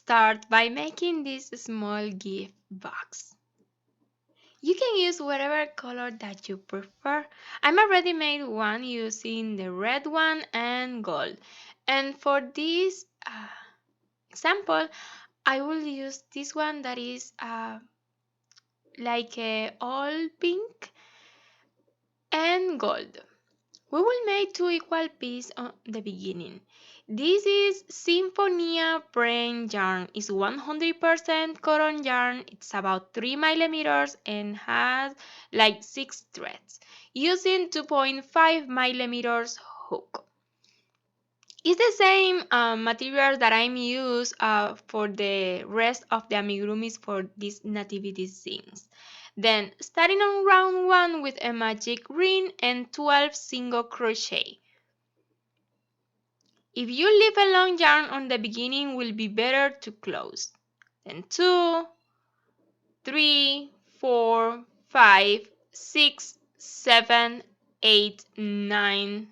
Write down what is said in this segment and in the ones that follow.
start by making this small gift box. You can use whatever color that you prefer. I'm already made one using the red one and gold. And for this example, I will use this one that is like a all pink and gold. We will make two equal pieces on the beginning. This is Symphonia brand yarn. It's 100% cotton yarn. It's about 3 millimeters and has like 6 threads. Using 2.5 millimeters hook. It's the same material that I'm use for the rest of the amigurumis for these nativity scenes. Then starting on round 1 with a magic ring and 12 single crochet. If you leave a long yarn on the beginning, will be better to close. Then 2, 3, 4, 5, 6, 7, 8, 9,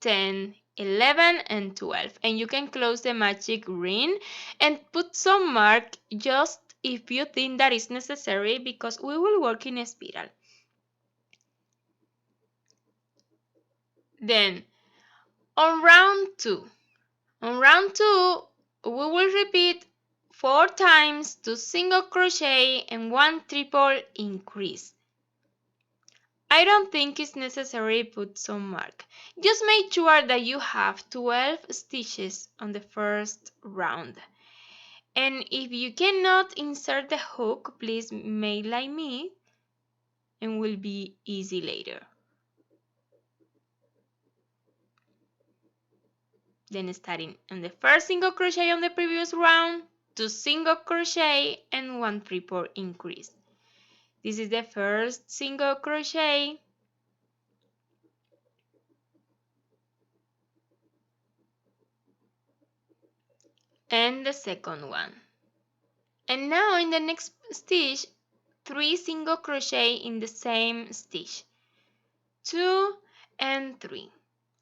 10, 11 and 12. And you can close the magic ring and put some mark just if you think that is necessary, because we will work in a spiral. Then on round 2. On round 2, we will repeat 4 times 2 single crochet and 1 triple increase. I don't think it's necessary to put some mark. Just make sure that you have 12 stitches on the first round. And if you cannot insert the hook, please make like me and will be easy later. Then starting on the first single crochet on the previous round, 2 single crochet and 1 triple increase. This is the first single crochet. And the second one. And now in the next stitch, 3 single crochet in the same stitch. 2 and 3.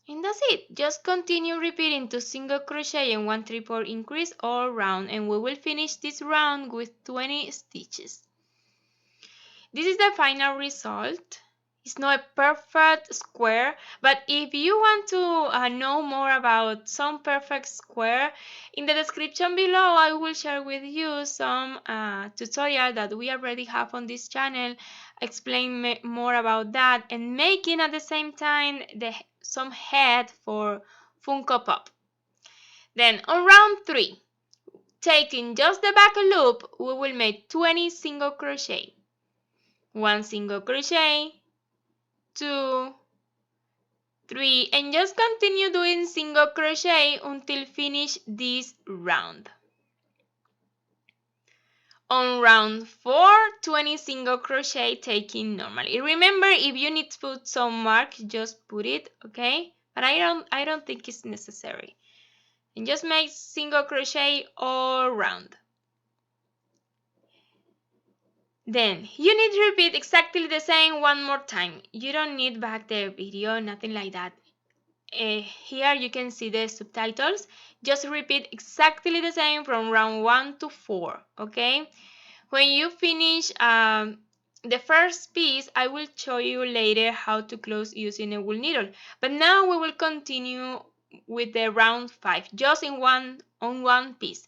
And that's it. Just continue repeating 2 single crochet and 1 triple increase all round, and we will finish this round with 20 stitches. This is the final result. It's not a perfect square, but if you want to know more about some perfect square, in the description below I will share with you some tutorial that we already have on this channel, explain more about that, and making at the same time some head for Funko Pop. Then on round 3, taking just the back loop, we will make 20 single crochet. 1 single crochet, 2, 3, and just continue doing single crochet until finish this round. On round 4, 20 single crochet taking normally. Remember, if you need to put some mark, just put it, okay? But I don't think it's necessary. And just make single crochet all round. Then you need to repeat exactly the same one more time. You don't need back the video, nothing like that. Here you can see the subtitles. Just repeat exactly the same from round 1 to 4, okay? When you finish the first piece, I will show you later how to close using a wool needle. But now we will continue with the round 5, just on one piece.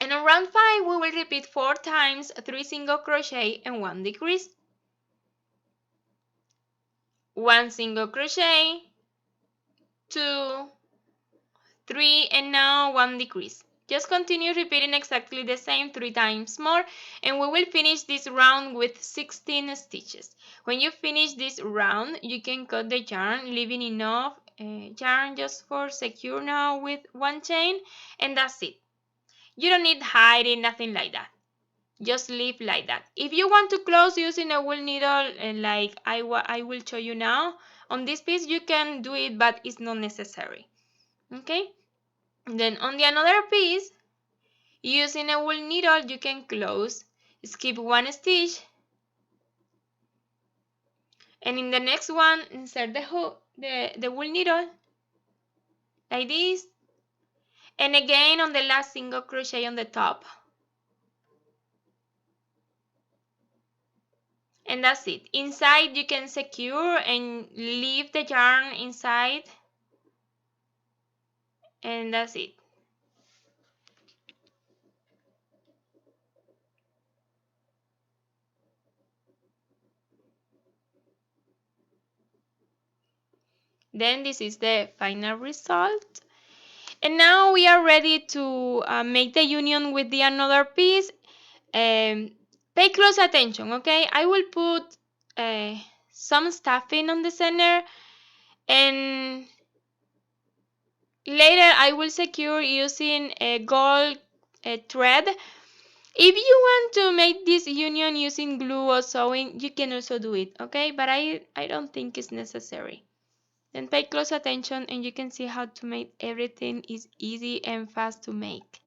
And on round 5, we will repeat 4 times 3 single crochet and 1 decrease. 1 single crochet, 2, 3, and now 1 decrease. Just continue repeating exactly the same 3 times more, and we will finish this round with 16 stitches. When you finish this round, you can cut the yarn, leaving enough yarn just for secure now with 1 chain, and that's it. You don't need hiding, nothing like that. Just leave like that. If you want to close using a wool needle, like I will show you now, on this piece you can do it, but it's not necessary. Okay? Then on the another piece, using a wool needle, you can close, skip 1 stitch, and in the next one, insert the wool needle, like this, And again on the last single crochet on the top. And that's it. Inside you can secure and leave the yarn inside, and that's it. Then this is the final result. And now we are ready to make the union with the another piece. Pay close attention, okay? I will put some stuffing on the center, and later I will secure using a gold thread. If you want to make this union using glue or sewing, you can also do it, okay? But I don't think it's necessary. Then pay close attention and you can see how to make everything is easy and fast to make.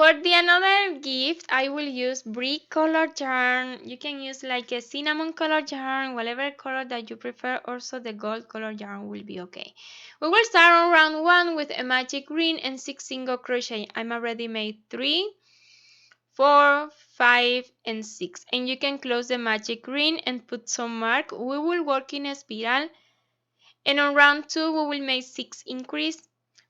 For the another gift, I will use brick colored yarn. You can use like a cinnamon colored yarn, whatever color that you prefer. Also, the gold colored yarn will be okay. We will start on round 1 with a magic ring and 6 single crochet. I'm already made 3, 4, 5, and 6. And you can close the magic ring and put some mark. We will work in a spiral. And on round 2, we will make 6 increase,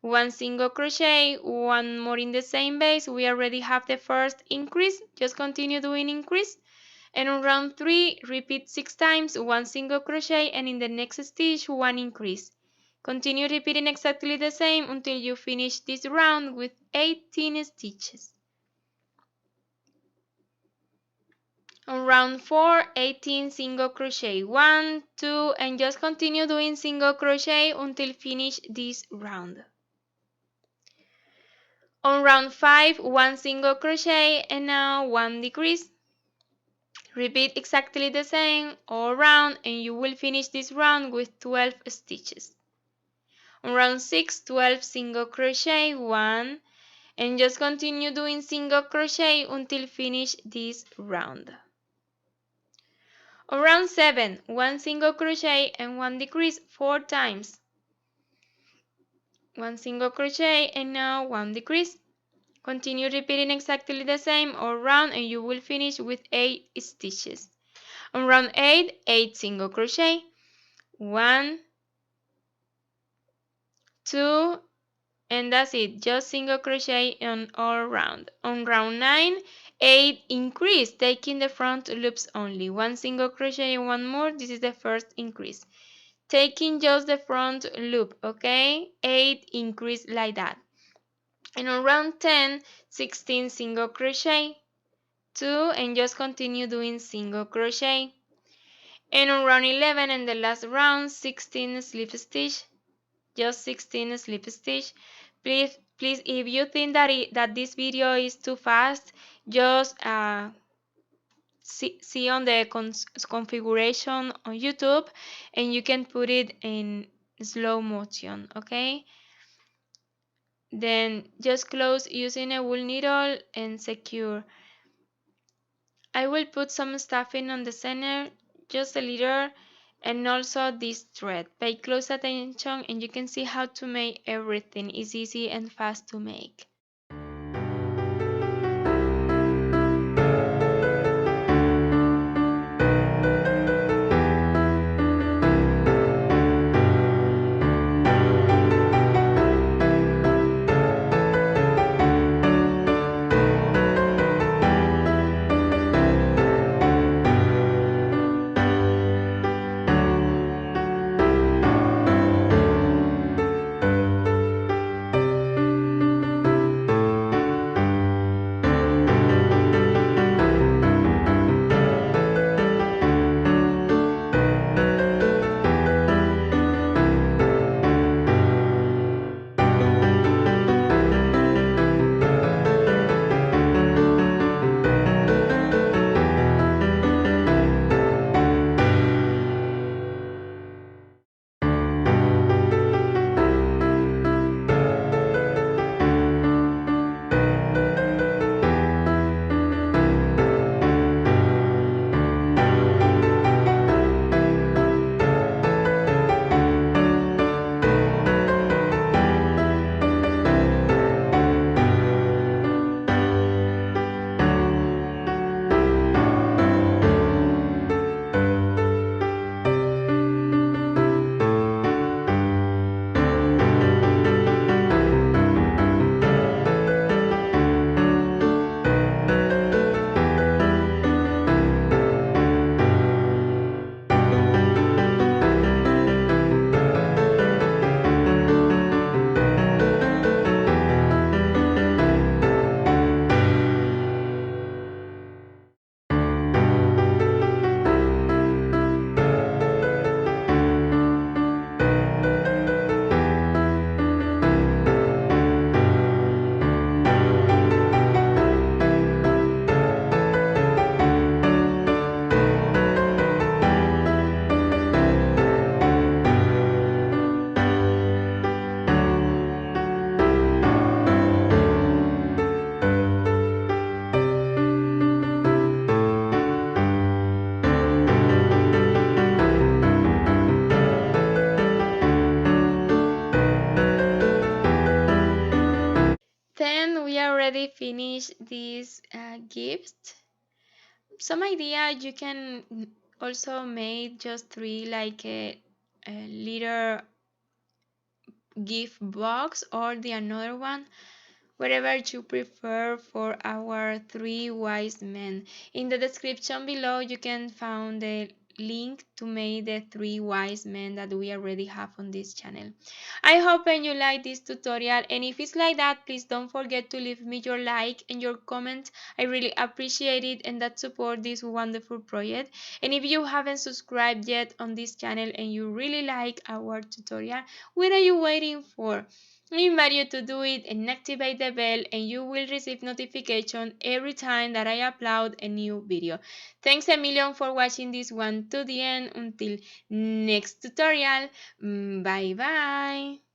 1 single crochet, 1 more in the same base. We already have the first increase. Just continue doing increase. And on round 3, repeat 6 times 1 single crochet, and in the next stitch 1 increase. Continue repeating exactly the same until you finish this round with 18 stitches. On round 4, 18 single crochet, 1, 2, and just continue doing single crochet until finish this round. On round 5, 1 single crochet, and now 1 decrease. Repeat exactly the same all round, and you will finish this round with 12 stitches. On round 6, 12 single crochet, 1, and just continue doing single crochet until finish this round. On round 7, 1 single crochet and 1 decrease 4 times. 1 single crochet and now 1 decrease. Continue repeating exactly the same all round, and you will finish with 8 stitches. On round 8, 8 single crochet, 1, 2, and that's it, just single crochet on all round. On round 9, 8 increase, taking the front loops only, 1 single crochet and 1 more. This is the first increase, taking just the front loop, okay? 8 increase like that. And on round 10, 16 single crochet, 2, and just continue doing single crochet. And on round 11 and the last round, 16 slip stitch, just 16 slip stitch. Please, if you think that this video is too fast, just see on the configuration on YouTube, and you can put it in slow motion, okay? Then just close using a wool needle and secure. I will put some stuffing on the center, just a little, and also this thread. Pay close attention and you can see how to make everything. It's easy and fast to make. Then we already finished this gift. Some idea you can also make just 3, like a little gift box or the another one. whatever you prefer for our three wise men. In the description below, you can find the link to make the three wise men that we already have on this channel. I hope you like this tutorial, and if it's like that, please don't forget to leave me your like and your comment. I really appreciate it, and that support this wonderful project. And if you haven't subscribed yet on this channel and you really like our tutorial, what are you waiting for? I invite you to do it and activate the bell, and you will receive notification every time that I upload a new video. Thanks a million for watching this one to the end. Until next tutorial, bye bye.